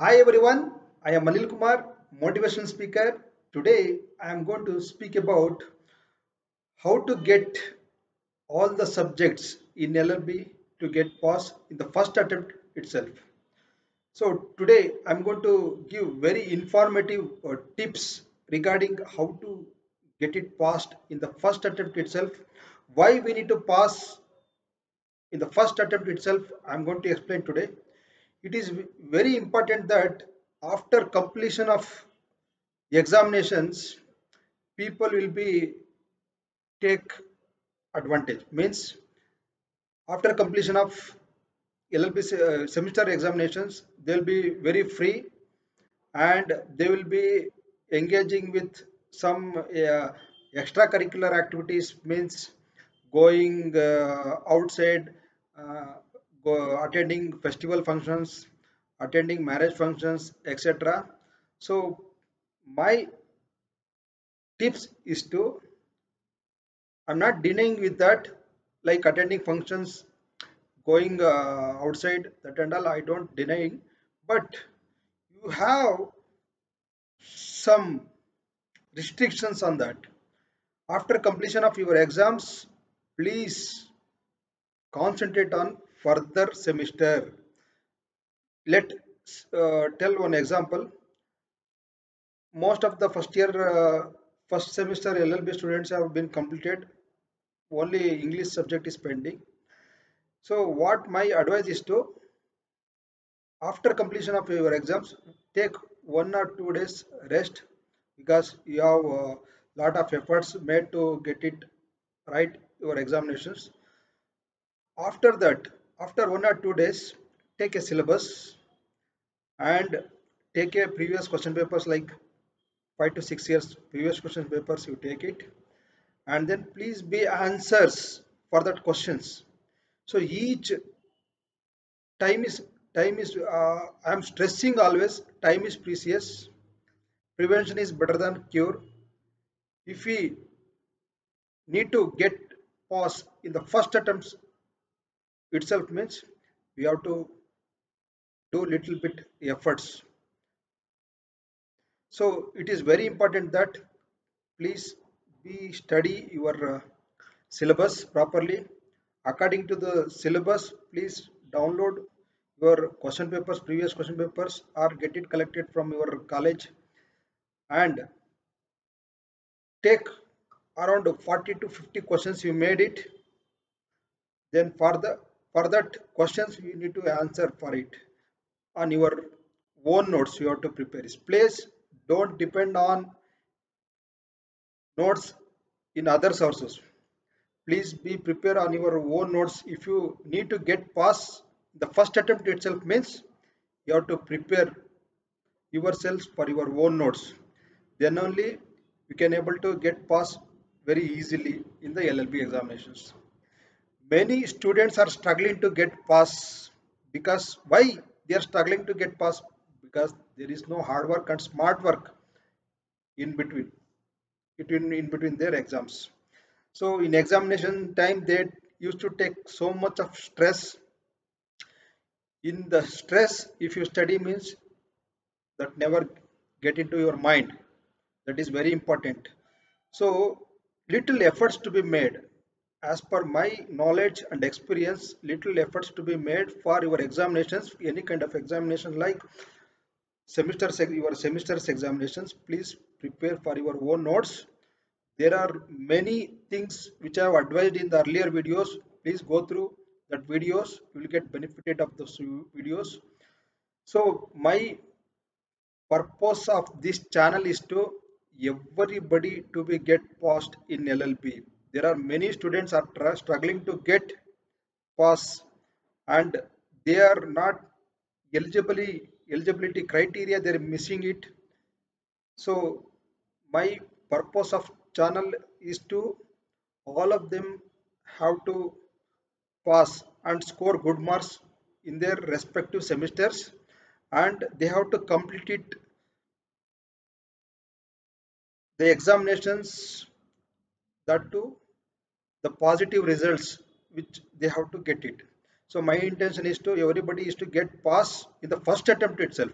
Hi everyone, I am Anil Kumar, motivational speaker. Today I am going to speak about how to get all the subjects in LLB to get passed in the first attempt itself. So today I am going to give very informative tips regarding how to get it passed in the first attempt itself. Why we need to pass in the first attempt itself, I am going to explain today. It is very important that after completion of examinations, people will be take advantage. Means after completion of LLB semester examinations, they'll be very free and they will be engaging with some extracurricular activities. Means going outside, uh, attending festival functions, attending marriage functions, etc. So my tips is to, I'm not denying with that, like attending functions, going outside, that and all, I don't denying, but you have some restrictions on that. After completion of your exams, please concentrate on further semester. Let tell one example. Most of the first semester LLB students have been completed. Only English subject is pending. So what my advice is to, after completion of your exams, take 1 or 2 days rest because you have a lot of efforts made to get it right, your examinations. After that, after 1 or 2 days, take a syllabus and take a previous question papers, like 5 to 6 years previous question papers, you take it, and then please be answers for that questions. So each time is I'm stressing always, time is precious. Prevention is better than cure. If we need to get pass in the first attempts itself, means we have to do little bit efforts. So it is very important that please be study your syllabus properly. According to the syllabus, please download your question papers, previous question papers, or get it collected from your college and take around 40 to 50 questions you made it. Then for that questions you need to answer for it on your own notes. You have to prepare this place. Don't depend on notes in other sources. Please be prepared on your own notes. If you need to get pass the first attempt itself, means you have to prepare yourselves for your own notes. Then only you can able to get pass very easily in the LLB examinations. Many students are struggling to get pass because why they are struggling to get pass? Because there is no hard work and smart work in between their exams. So in examination time they used to take so much of stress. In the stress, if you study, means that never get into your mind. That is very important. So little efforts to be made. As per my knowledge and experience, little efforts to be made for your examinations, any kind of examination, like your semester's examinations. Please prepare for your own notes. There are many things which I have advised in the earlier videos. Please go through that videos, you will get benefited of those videos. So my purpose of this channel is to everybody to be get passed in LLB. There are many students are struggling to get pass and they are not eligibility criteria, they are missing it. So my purpose of channel is to all of them have to pass and score good marks in their respective semesters, and they have to complete it the examinations, that too the positive results which they have to get it. So my intention is to everybody is to get pass in the first attempt itself.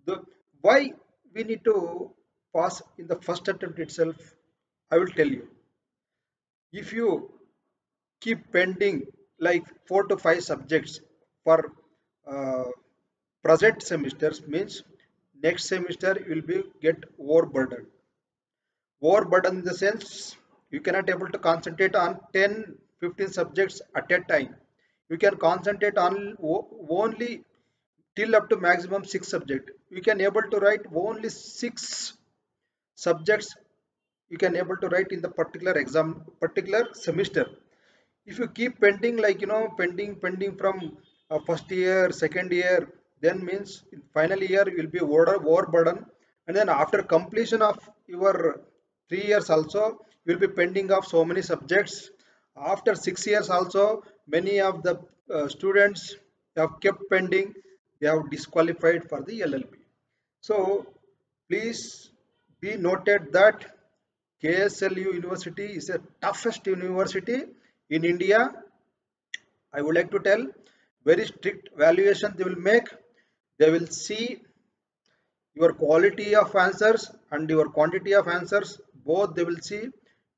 The why we need to pass in the first attempt itself, I will tell you. If you keep pending like 4 to 5 subjects for uh, present semesters, means next semester you will be get overburdened. Overburdened in the sense you cannot able to concentrate on 10, 15 subjects at a time. You can concentrate on only till up to maximum 6 subjects. You can able to write only 6 subjects you can able to write in the particular exam, particular semester. If you keep pending, like pending from first year, second year, then means in final year you will be overburden. And then after completion of your 3 years also, you will be pending of so many subjects. After 6 years also, many of the students have kept pending, they have disqualified for the LLB. So please be noted that KSLU University is the toughest university in India. I would like to tell, very strict valuation they will make. They will see your quality of answers and your quantity of answers. Both they will see.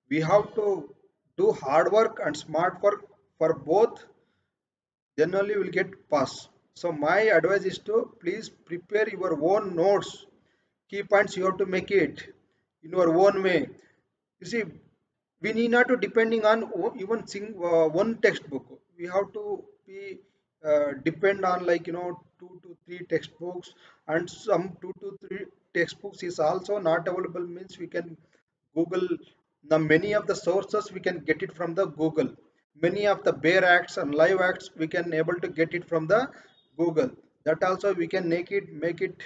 We have to do hard work and smart work for both. Then only will get pass. So my advice is to please prepare your own notes. Key points you have to make it in your own way. You see, we need not to depending on even one textbook. We have to be depend on, like 2 to 3 textbooks, and some 2 to 3 textbooks is also not available, means we can Google. The many of the sources we can get it from the Google. Many of the bare acts and live acts we can able to get it from the Google. That also we can make it.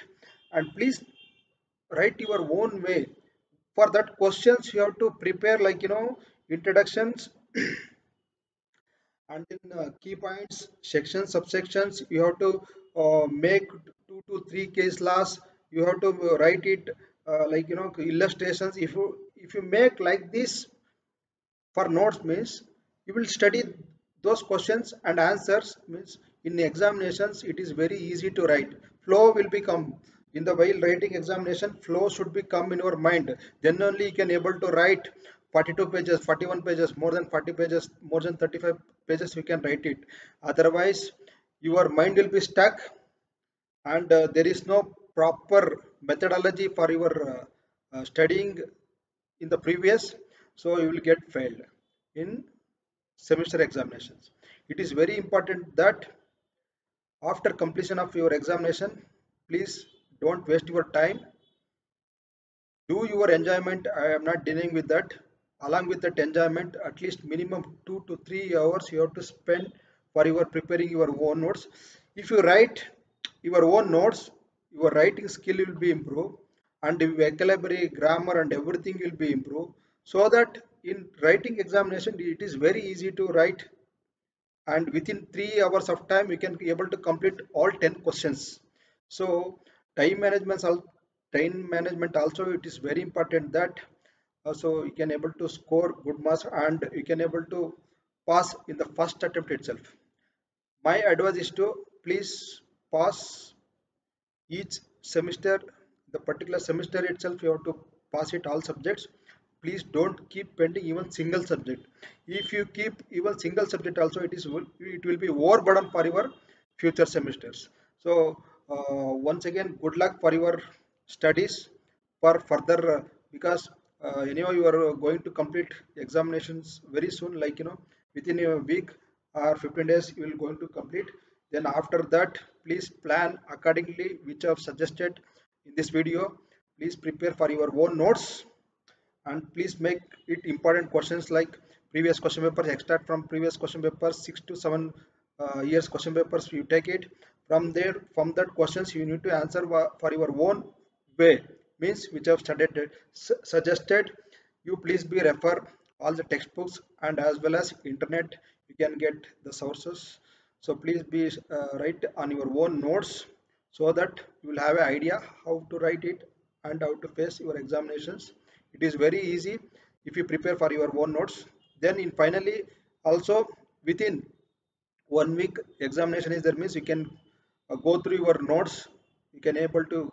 And please write your own way. For that questions you have to prepare, like introductions, and then key points, sections, subsections. You have to make 2 to 3 case laws. You have to write it like illustrations. If you make like this for notes, means you will study those questions and answers, means in examinations it is very easy to write. Flow will become in the while writing examination, flow should become in your mind. Then only you can able to write 42 pages, 41 pages, more than 40 pages, more than 35 pages you can write it. Otherwise your mind will be stuck, and there is no proper methodology for your studying in the previous. So you will get failed in semester examinations. It is very important that after completion of your examination, please don't waste your time, do your enjoyment. I am not dealing with that. Along with that enjoyment, at least minimum 2 to 3 hours you have to spend for your preparing your own notes. If you write your own notes, your writing skill will be improved, and your vocabulary, grammar, and everything will be improved. So that in writing examination, it is very easy to write, and within 3 hours of time you can be able to complete all 10 questions. So time management time management also, it is very important that so you can able to score good marks and you can able to pass in the first attempt itself. My advice is to please pass each semester. The particular semester itself you have to pass it all subjects. Please don't keep pending even single subject. If you keep even single subject also, it will be overburden for your future semesters. So once again, good luck for your studies for further, because anyhow you are going to complete examinations very soon, like within a week or 15 days you will going to complete. Then after that, please plan accordingly which I have suggested in this video. Please prepare for your own notes, and please make it important questions like previous question papers, extract from previous question papers, 6 to 7 years question papers. You take it from there. From that questions you need to answer for your own way, means which I have studied suggested. You please be refer all the textbooks, and as well as internet you can get the sources. So please be write on your own notes, so that you will have an idea how to write it and how to face your examinations. It is very easy if you prepare for your own notes. Then in finally also, within 1 week examination is there, means you can go through your notes. You can able to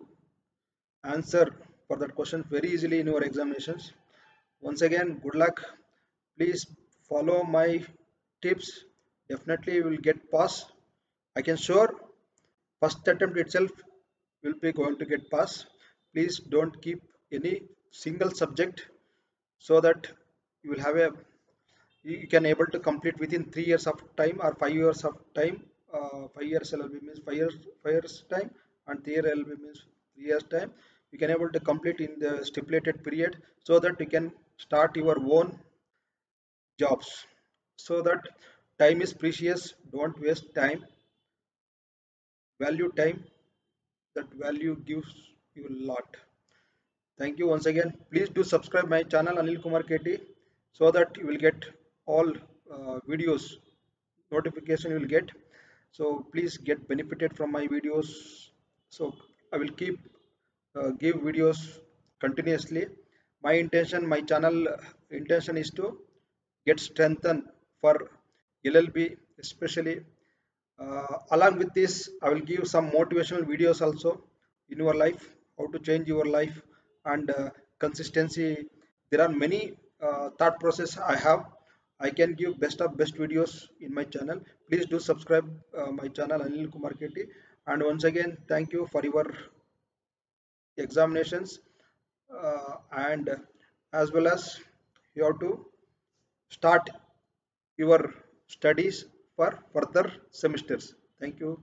answer for that question very easily in your examinations. Once again, good luck. Please follow my tips. Definitely you will get pass. I can sure first attempt itself will be going to get pass. Please don't keep any single subject so that you will have a you can able to complete within 3 years of time or 5 years of time. 5 years LLB means 5 years time, and 3 year LLB means 3 years time. You can able to complete in the stipulated period so that you can start your own jobs. So that time is precious. Don't waste time. Value time. That value gives you a lot. Thank you once again. Please do subscribe my channel Anil Kumar KT so that you will get all videos notification you will get. So please get benefited from my videos. So I will keep give videos continuously. My intention, my channel intention is to get strengthened for LLB especially. Along with this, I will give some motivational videos also in your life, how to change your life and consistency. There are many thought process I have. I can give best of best videos in my channel. Please do subscribe my channel Anil Kumar KT. And once again, thank you for your examinations and as well as you have to start your studies for further semesters. Thank you.